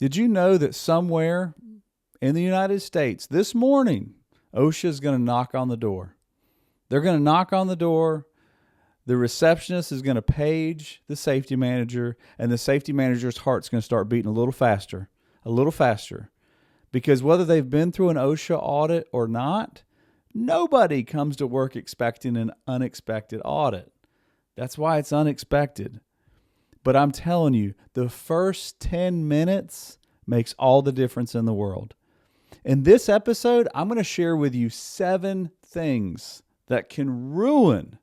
Did you know that somewhere in the United States this morning, OSHA is going to knock on the door? They're going to knock on the door. The receptionist is going to page the safety manager, and the safety manager's heart's going to start beating a little faster, because whether they've been through an OSHA audit or not, nobody comes to work expecting an unexpected audit. That's why it's unexpected. But I'm telling you, the first 10 minutes makes all the difference in the world. In this episode, I'm going to share with you 7 things that can ruin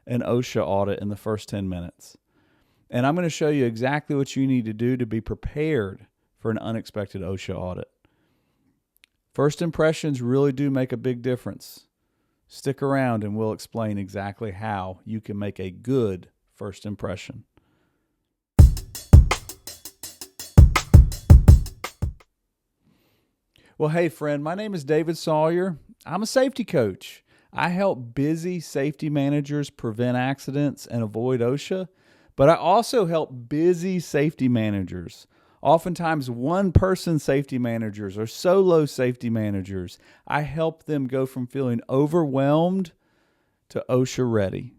an OSHA audit in the first 10 minutes. And I'm going to show you exactly what you need to do to be prepared for an unexpected OSHA audit. First impressions really do make a big difference. Stick around and we'll explain exactly how you can make a good first impression. Well, hey friend, my name is David Sawyer. I'm a safety coach. I help busy safety managers prevent accidents and avoid OSHA, but I also help busy safety managers, oftentimes one-person safety managers or solo safety managers. I help them go from feeling overwhelmed to OSHA ready.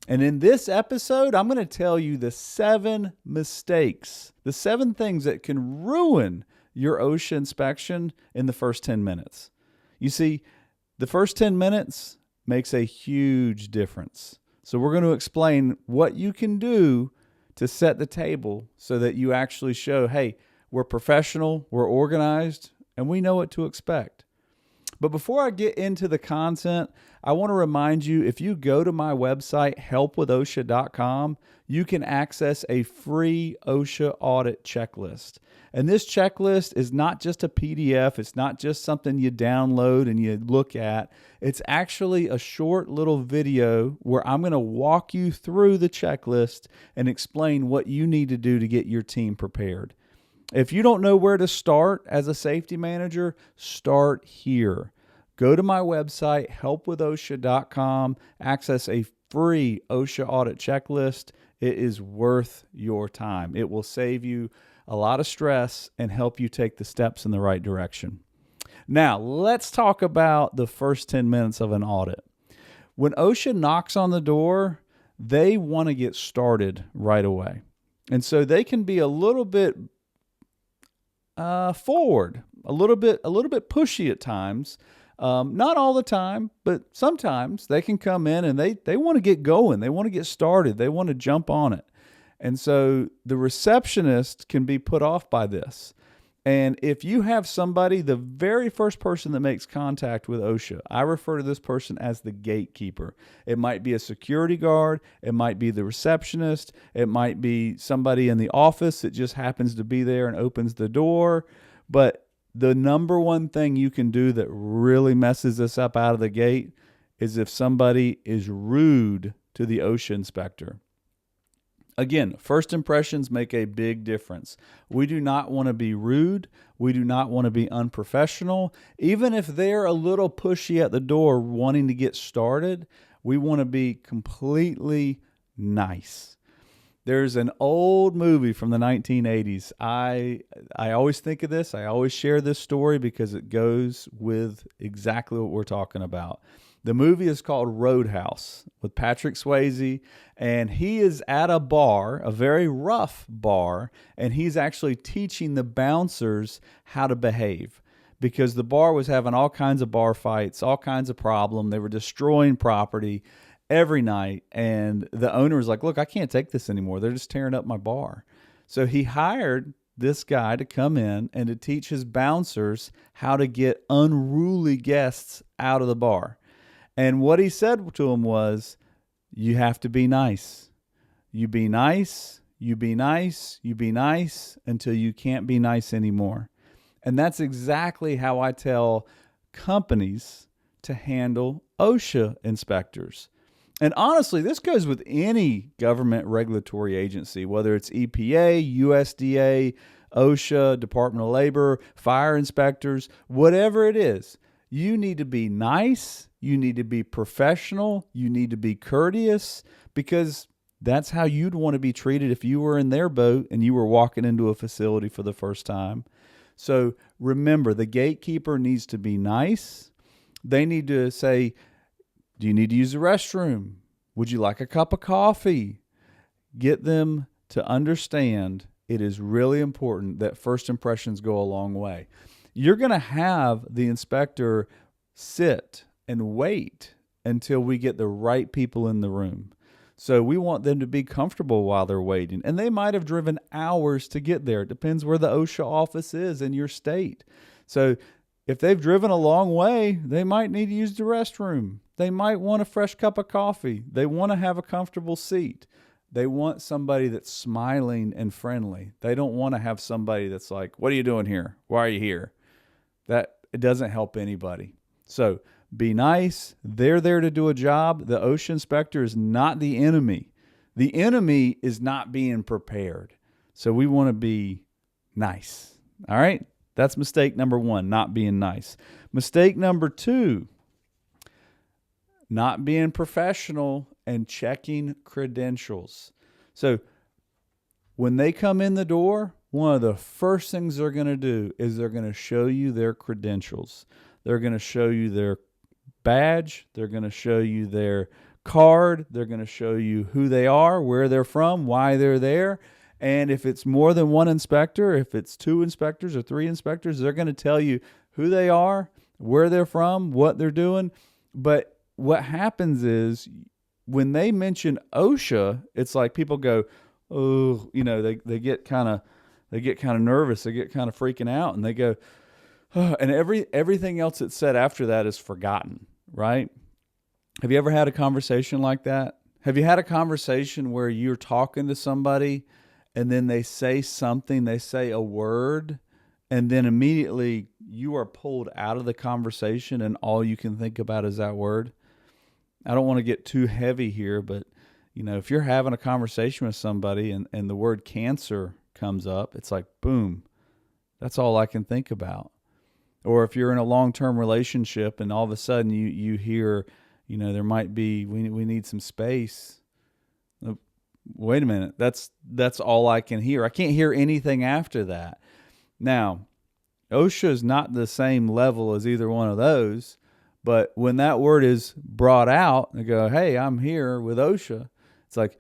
And in this episode, I'm going to tell you the 7 mistakes, the 7 things that can ruin your OSHA inspection in the first 10 minutes. You see, the first 10 minutes makes a huge difference. So we're going to explain what you can do to set the table so that you actually show, hey, we're professional, we're organized, and we know what to expect. But before I get into the content, I want to remind you, if you go to my website, helpwithosha.com, you can access a free OSHA audit checklist. And this checklist is not just a PDF. It's not just something you download and you look at. It's actually a short little video where I'm going to walk you through the checklist and explain what you need to do to get your team prepared. If you don't know where to start as a safety manager, start here. Go to my website, helpwithosha.com, access a free OSHA audit checklist. It is worth your time. It will save you a lot of stress and help you take the steps in the right direction. Now, let's talk about the first 10 minutes of an audit. When OSHA knocks on the door, they want to get started right away. And so they can be a little bit forward, a little bit pushy at times. Not all the time, but sometimes they can come in and they want to get going. They want to get started. They want to jump on it. And so the receptionist can be put off by this. And if you have somebody, the very first person that makes contact with OSHA, I refer to this person as the gatekeeper. It might be a security guard. It might be the receptionist. It might be somebody in the office that just happens to be there and opens the door. But the number one thing you can do that really messes this up out of the gate is if somebody is rude to the OSHA inspector. Again, first impressions make a big difference. We do not want to be rude. We do not want to be unprofessional. Even if they're a little pushy at the door wanting to get started, we want to be completely nice. There's an old movie from the 1980s. I always think of this. I always share this story because it goes with exactly what we're talking about. The movie is called Roadhouse with Patrick Swayze, and he is at a bar, a very rough bar, and he's actually teaching the bouncers how to behave because the bar was having all kinds of bar fights, all kinds of problems. They were destroying property every night, and the owner was like, look, I can't take this anymore. They're just tearing up my bar. So he hired this guy to come in and to teach his bouncers how to get unruly guests out of the bar. And what he said to him was, you have to be nice. You be nice, you be nice, you be nice until you can't be nice anymore. And that's exactly how I tell companies to handle OSHA inspectors. And honestly, this goes with any government regulatory agency, whether it's EPA, USDA, OSHA, Department of Labor, fire inspectors, whatever it is. You need to be nice. You need to be professional. You need to be courteous because That's how you'd want to be treated if you were in their boat and you were walking into a facility for the first time. So remember, the gatekeeper needs to be nice. They need to say, do you need to use the restroom? Would you like a cup of coffee? Get them to understand it is really important that first impressions go a long way. You're going to have the inspector sit and wait until we get the right people in the room. So we want them to be comfortable while they're waiting. And they might have driven hours to get there. It depends where the OSHA office is in your state. So if they've driven a long way, they might need to use the restroom. They might want a fresh cup of coffee. They want to have a comfortable seat. They want somebody that's smiling and friendly. They don't want to have somebody that's like, what are you doing here? Why are you here? It doesn't help anybody. So be nice. They're there to do a job. The OSHA inspector is not the enemy. The enemy is not being prepared. So we want to be nice. All right? That's mistake number 1, not being nice. Mistake number 2, not being professional and checking credentials. So when they come in the door, one of the first things they're going to do is they're going to show you their credentials. They're going to show you their badge. They're going to show you their card. They're going to show you who they are, where they're from, why they're there. And if it's more than one inspector, if it's 2 inspectors or 3 inspectors, they're going to tell you who they are, where they're from, what they're doing. But what happens is when they mention OSHA, it's like people go, oh, they get kind of nervous. They get kind of freaking out, and they go, oh, and everything else that's said after that is forgotten, right? Have you ever had a conversation like that? Have you had a conversation where you're talking to somebody and then they say something, they say a word, and then immediately you are pulled out of the conversation and all you can think about is that word? I don't want to get too heavy here, but if you're having a conversation with somebody and the word cancer comes up, it's like, boom, that's all I can think about. Or if you're in a long-term relationship and all of a sudden you hear, there might be, we need some space. Wait a minute, that's all I can hear. I can't hear anything after that. Now, OSHA is not the same level as either one of those, but when that word is brought out, they go, hey, I'm here with OSHA. It's like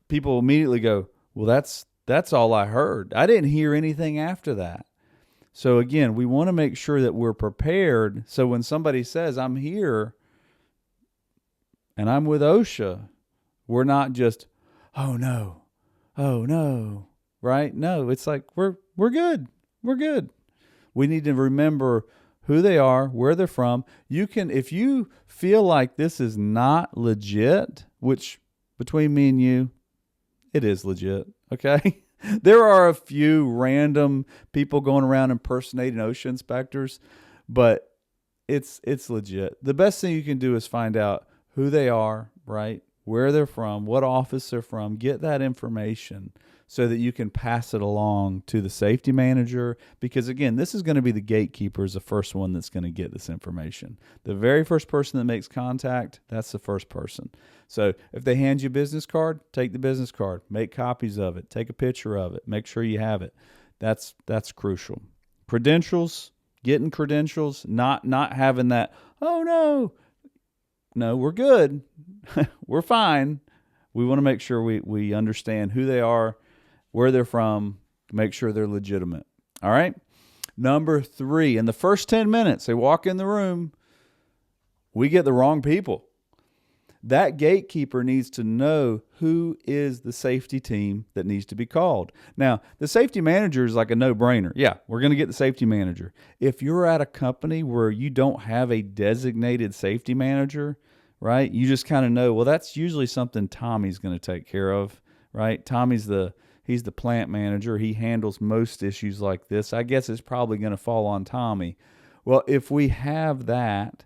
people immediately go, well, that's all I heard. I didn't hear anything after that. So again, we want to make sure that we're prepared. So when somebody says, I'm here and I'm with OSHA, we're not just, oh no, right? No, it's like, we're good. We're good. We need to remember who they are, where they're from. You can, if you feel like this is not legit, which between me and you, it is legit. Okay. There are a few random people going around impersonating OSHA inspectors, but it's legit. The best thing you can do is find out who they are, right? Where they're from, what office they're from. Get that information so that you can pass it along to the safety manager. Because again, this is going to be the gatekeeper is the first one that's going to get this information. The very first person that makes contact, that's the first person. So if they hand you a business card, take the business card, make copies of it, take a picture of it, make sure you have it. That's crucial. Credentials, getting credentials, not having that, oh no, we're good. We're fine. We want to make sure we understand who they are, where they're from, make sure they're legitimate. All right. Number 3, in the first 10 minutes, they walk in the room, we get the wrong people. That gatekeeper needs to know who is the safety team that needs to be called. Now, the safety manager is like a no-brainer. Yeah, we're going to get the safety manager. If you're at a company where you don't have a designated safety manager, right, you just kind of know, well, that's usually something Tommy's going to take care of, right? He's the plant manager. He handles most issues like this. I guess it's probably going to fall on Tommy. Well, if we have that,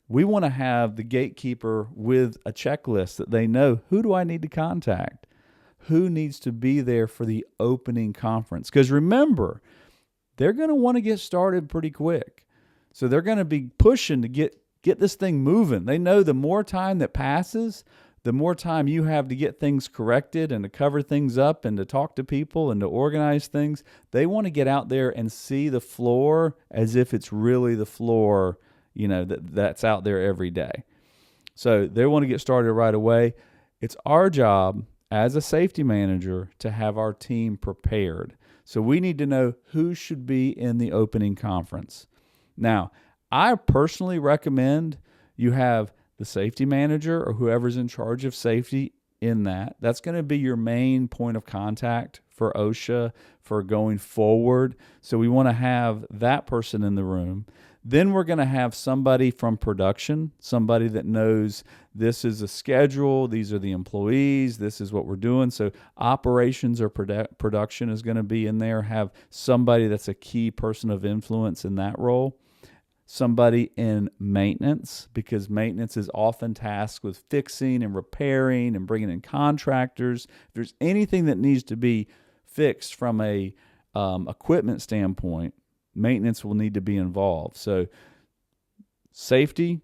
we want to have the gatekeeper with a checklist that they know, who do I need to contact? Who needs to be there for the opening conference? Because remember, they're going to want to get started pretty quick. So they're going to be pushing to get this thing moving. They know the more time that passes, the more time you have to get things corrected and to cover things up and to talk to people and to organize things. They want to get out there and see the floor as if it's really the floor, that's out there every day. So they want to get started right away. It's our job as a safety manager to have our team prepared. So we need to know who should be in the opening conference. Now, I personally recommend you have the safety manager or whoever's in charge of safety in that. That's going to be your main point of contact for OSHA for going forward. So we want to have that person in the room. Then we're going to have somebody from production, somebody that knows this is a schedule, these are the employees, this is what we're doing. So operations or production is going to be in there. Have somebody that's a key person of influence in that role. Somebody in maintenance, because maintenance is often tasked with fixing and repairing and bringing in contractors. If there's anything that needs to be fixed from a equipment standpoint, maintenance will need to be involved. So safety,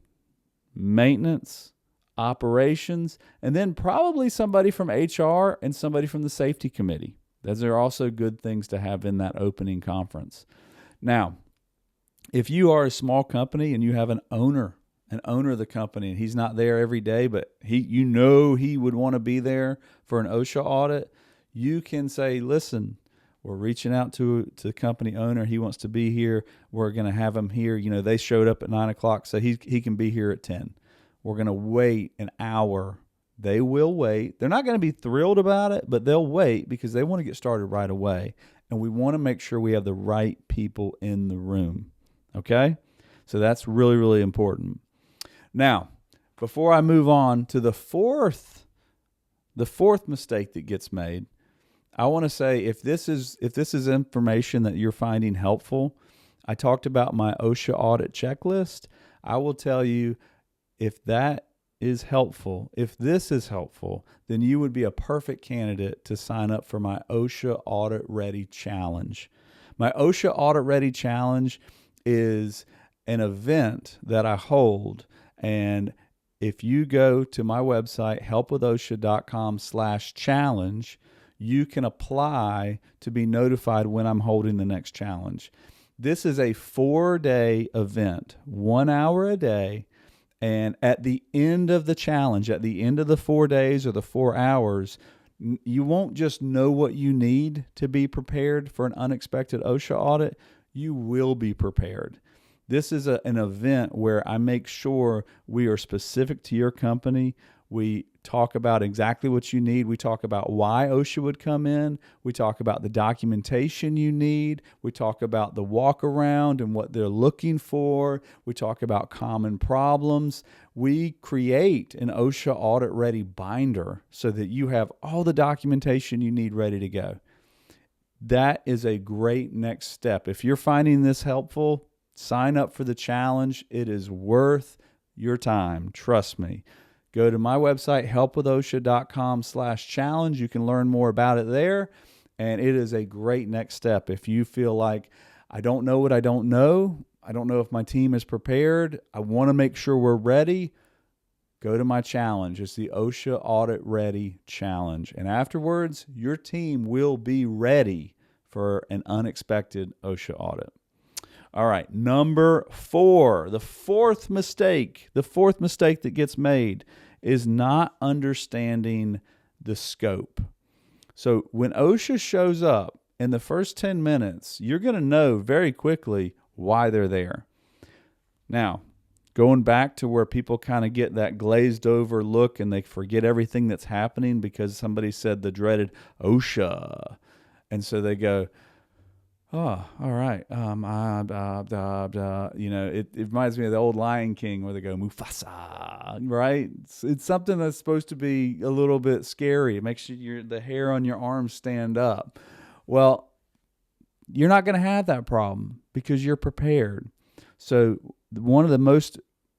maintenance, operations, and then probably somebody from HR and somebody from the safety committee. Those are also good things to have in that opening conference. Now, if you are a small company and you have an owner of the company, and he's not there every day, but he would want to be there for an OSHA audit, you can say, listen, we're reaching out to the company owner. He wants to be here. We're going to have him here. They showed up at 9 o'clock, so he can be here at 10. We're going to wait an hour. They will wait. They're not going to be thrilled about it, but they'll wait because they want to get started right away. And we want to make sure we have the right people in the room. Okay? So that's really, really important. Now, before I move on to the fourth mistake that gets made, I want to say if this is information that you're finding helpful, I talked about my OSHA audit checklist. I will tell you if that is helpful, if this is helpful, then you would be a perfect candidate to sign up for my OSHA Audit Ready Challenge. My OSHA Audit Ready Challenge is an event that I hold, and if you go to my website, helpwithosha.com/challenge, you can apply to be notified when I'm holding the next challenge. This is a 4-day event, 1 hour a day, and at the end of the challenge, at the end of the 4 days or the 4 hours, you won't just know what you need to be prepared for an unexpected OSHA audit. You will be prepared. This is an event where I make sure we are specific to your company. We talk about exactly what you need. We talk about why OSHA would come in. We talk about the documentation you need. We talk about the walk around and what they're looking for. We talk about common problems. We create an OSHA audit ready binder so that you have all the documentation you need ready to go. That is a great next step. If you're finding this helpful, sign up for the challenge. It is worth your time. Trust me. Go to my website, helpwithosha.com/challenge. You can learn more about it there. And it is a great next step. If you feel like, I don't know what I don't know if my team is prepared, I want to make sure we're ready, go to my challenge. It's the OSHA Audit Ready Challenge. And afterwards, your team will be ready for an unexpected OSHA audit. All right, number 4, the fourth mistake that gets made is not understanding the scope. So when OSHA shows up in the first 10 minutes, you're going to know very quickly why they're there. Now, going back to where people kind of get that glazed over look and they forget everything that's happening because somebody said the dreaded OSHA. And so they go, oh, all right. It reminds me of the old Lion King where they go, Mufasa, right? It's something that's supposed to be a little bit scary. It makes the hair on your arms stand up. Well, you're not going to have that problem because you're prepared. So one of the most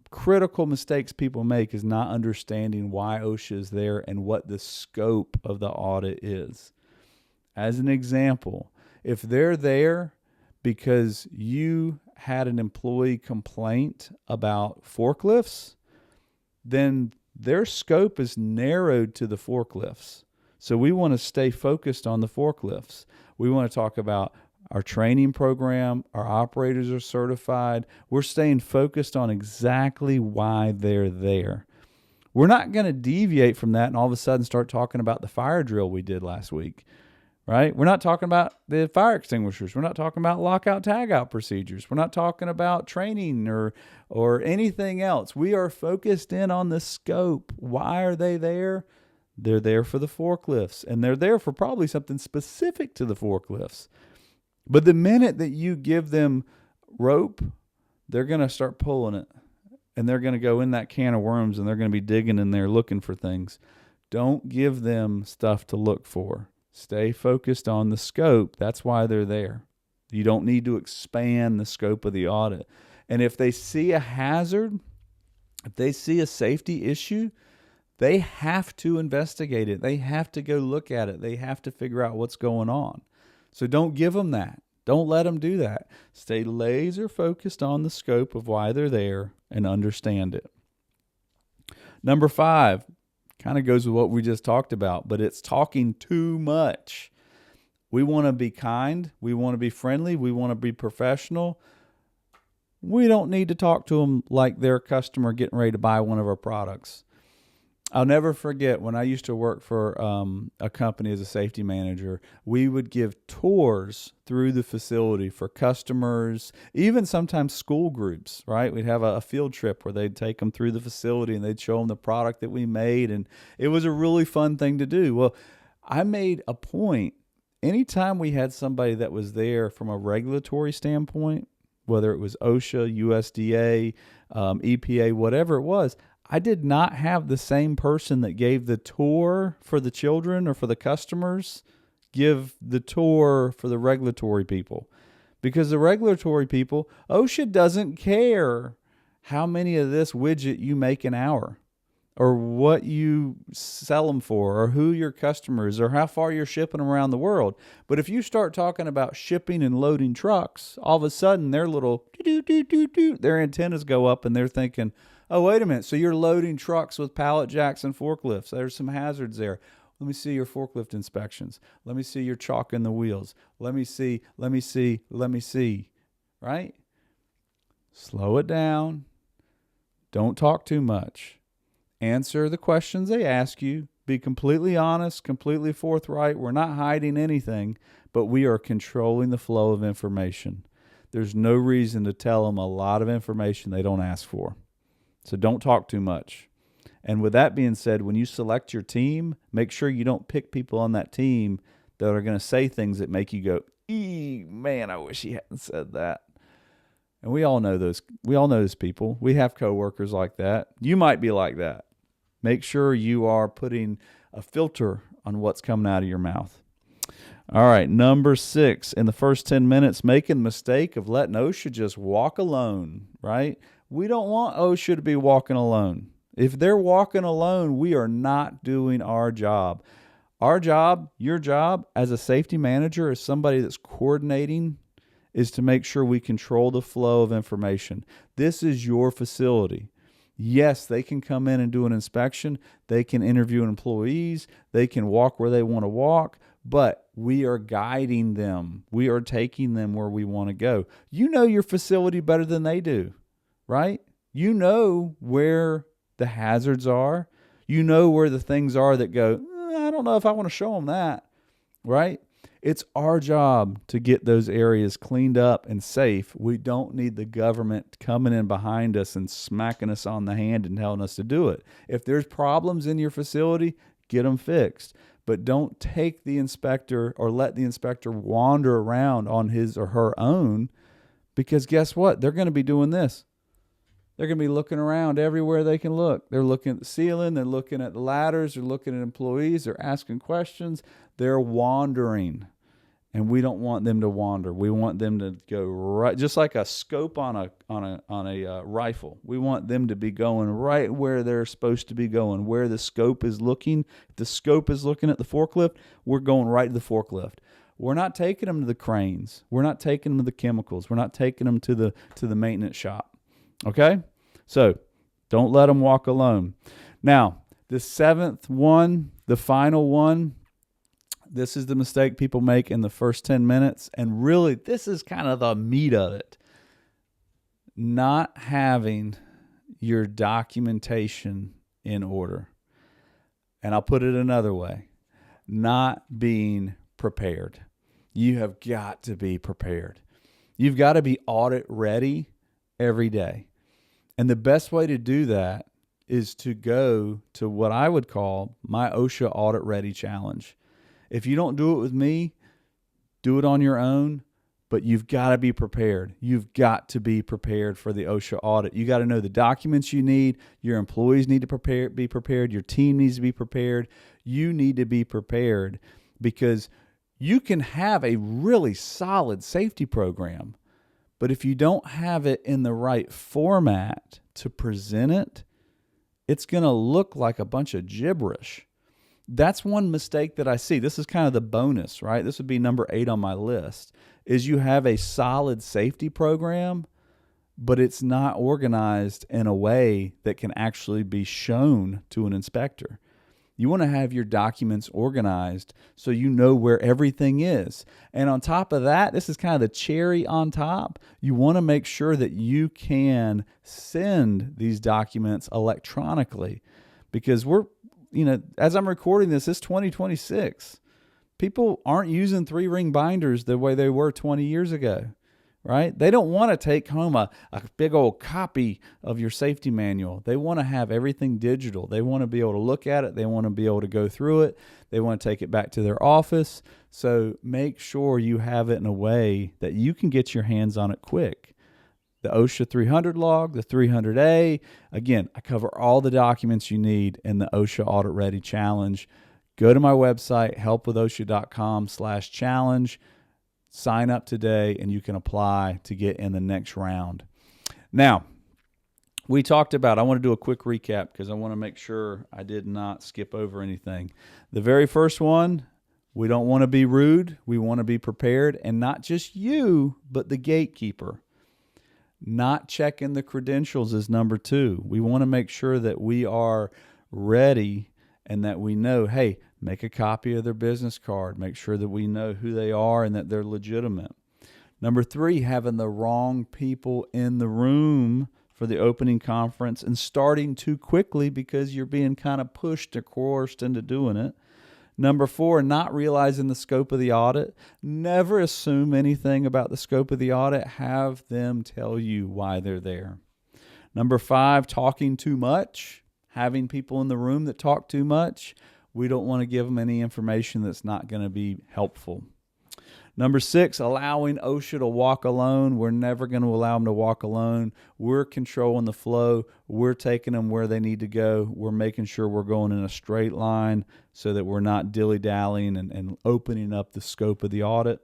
critical mistakes people make is not understanding why OSHA is there and what the scope of the audit is. As an example, if they're there because you had an employee complaint about forklifts, then their scope is narrowed to the forklifts. So we want to stay focused on the forklifts. We want to talk about our training program. Our operators are certified. We're staying focused on exactly why they're there. We're not going to deviate from that and all of a sudden start talking about the fire drill we did last week, right? We're not talking about the fire extinguishers. We're not talking about lockout tagout procedures. We're not talking about training or anything else. We are focused in on the scope. Why are they there? They're there for the forklifts, and they're there for probably something specific to the forklifts. But the minute that you give them rope, they're going to start pulling it, and they're going to go in that can of worms, and they're going to be digging in there looking for things. Don't give them stuff to look for. Stay focused on the scope. That's why they're there. You don't need to expand the scope of the audit. And if they see a hazard, if they see a safety issue, they have to investigate it. They have to go look at it. They have to figure out what's going on. So don't give them that. Don't let them do that. Stay laser focused on the scope of why they're there and understand it. Number 5 kind of goes with what we just talked about, but it's talking too much. We want to be kind. We want to be friendly. We want to be professional. We don't need to talk to them like they're a customer getting ready to buy one of our products. I'll never forget when I used to work for a company as a safety manager, we would give tours through the facility for customers, even sometimes school groups, right? We'd have a field trip where they'd take them through the facility and they'd show them the product that we made. And it was a really fun thing to do. Well, I made a point, anytime we had somebody that was there from a regulatory standpoint, whether it was OSHA, USDA, EPA, whatever it was, I did not have the same person that gave the tour for the children or for the customers give the tour for the regulatory people. Because the regulatory people, OSHA doesn't care how many of this widget you make an hour or what you sell them for or who your customers or how far you're shipping them around the world. But if you start talking about shipping and loading trucks, all of a sudden their little their antennas go up and they're thinking, oh, wait a minute. So you're loading trucks with pallet jacks and forklifts. There's some hazards there. Let me see your forklift inspections. Let me see your chalk in the wheels. Let me see. Right? Slow it down. Don't talk too much. Answer the questions they ask you. Be completely honest, completely forthright. We're not hiding anything, but we are controlling the flow of information. There's no reason to tell them a lot of information they don't ask for. So don't talk too much. And with that being said, when you select your team, make sure you don't pick people on that team that are going to say things that make you go, man, I wish he hadn't said that. And we all know those people. We have coworkers like that. You might be like that. Make sure you are putting a filter on what's coming out of your mouth. All right, number 6, in the first 10 minutes, making the mistake of letting OSHA just walk alone, right? We don't want OSHA to be walking alone. If they're walking alone, we are not doing our job. Our job, your job as a safety manager, as somebody that's coordinating, is to make sure we control the flow of information. This is your facility. Yes, they can come in and do an inspection. They can interview employees. They can walk where they want to walk. But we are guiding them. We are taking them where we want to go. You know your facility better than they do, right? You know where the hazards are. You know where the things are that go, I don't know if I want to show them that, right? It's our job to get those areas cleaned up and safe. We don't need the government coming in behind us and smacking us on the hand and telling us to do it. If there's problems in your facility, get them fixed. But don't take the inspector or let the inspector wander around on his or her own, because guess what? They're going to be doing this. They're going to be looking around everywhere they can look. They're looking at the ceiling. They're looking at the ladders. They're looking at employees. They're asking questions. They're wandering. And we don't want them to wander. We want them to go right, just like a scope on a rifle. We want them to be going right where they're supposed to be going, where the scope is looking. If the scope is looking at the forklift, we're going right to the forklift. We're not taking them to the cranes. We're not taking them to the chemicals. We're not taking them to the maintenance shop. Okay? So don't let them walk alone. Now, the seventh one, the final one, this is the mistake people make in the first 10 minutes. And really, this is kind of the meat of it. Not having your documentation in order. And I'll put it another way. Not being prepared. You have got to be prepared. You've got to be audit ready every day. And the best way to do that is to go to what I would call my OSHA Audit Ready Challenge. If you don't do it with me, do it on your own, but you've got to be prepared. You've got to be prepared for the OSHA audit. You got to know the documents you need. Your employees need to be prepared. Your team needs to be prepared. You need to be prepared because you can have a really solid safety program, but if you don't have it in the right format to present it, it's going to look like a bunch of gibberish. That's one mistake that I see. This is kind of the bonus, right? This would be number 8 on my list, is you have a solid safety program, but it's not organized in a way that can actually be shown to an inspector. You want to have your documents organized so you know where everything is. And on top of that, this is kind of the cherry on top. You want to make sure that you can send these documents electronically because as I'm recording this, it's 2026. People aren't using 3-ring binders the way they were 20 years ago, right? They don't want to take home a big old copy of your safety manual. They want to have everything digital. They want to be able to look at it. They want to be able to go through it. They want to take it back to their office. So make sure you have it in a way that you can get your hands on it quick. The OSHA 300 log, the 300A. Again, I cover all the documents you need in the OSHA Audit Ready Challenge. Go to my website, helpwithosha.com/challenge. Sign up today, and you can apply to get in the next round. Now, we talked about, I want to do a quick recap because I want to make sure I did not skip over anything. The very first one, we don't want to be rude. We want to be prepared, and not just you, but the gatekeeper. Not checking the credentials is number 2. We want to make sure that we are ready and that we know, hey, make a copy of their business card. Make sure that we know who they are and that they're legitimate. Number 3, having the wrong people in the room for the opening conference and starting too quickly because you're being kind of pushed or coerced into doing it. Number 4, not realizing the scope of the audit. Never assume anything about the scope of the audit. Have them tell you why they're there. Number 5, talking too much. Having people in the room that talk too much. We don't want to give them any information that's not going to be helpful. Number 6, allowing OSHA to walk alone. We're never going to allow them to walk alone. We're controlling the flow. We're taking them where they need to go. We're making sure we're going in a straight line so that we're not dilly-dallying and opening up the scope of the audit.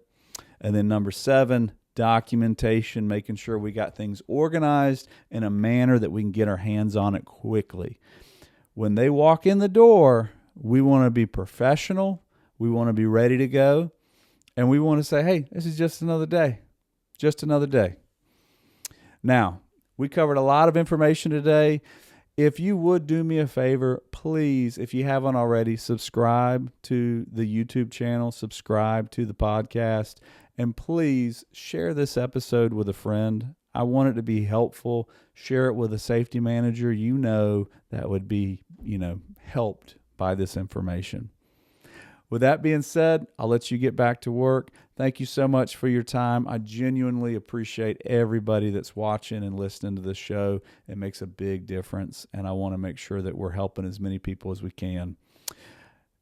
And then number 7, documentation, making sure we got things organized in a manner that we can get our hands on it quickly. When they walk in the door, we want to be professional. We want to be ready to go. And we want to say, hey, this is just another day. Just another day. Now, we covered a lot of information today. If you would do me a favor, please, if you haven't already, subscribe to the YouTube channel, subscribe to the podcast, and please share this episode with a friend. I want it to be helpful. Share it with a safety manager that would be, helped by this information. With that being said, I'll let you get back to work. Thank you so much for your time. I genuinely appreciate everybody that's watching and listening to this show. It makes a big difference, and I want to make sure that we're helping as many people as we can.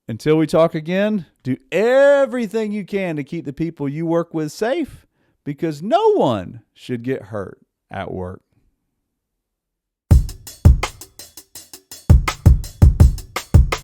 Until we talk again, do everything you can to keep the people you work with safe, because no one should get hurt at work.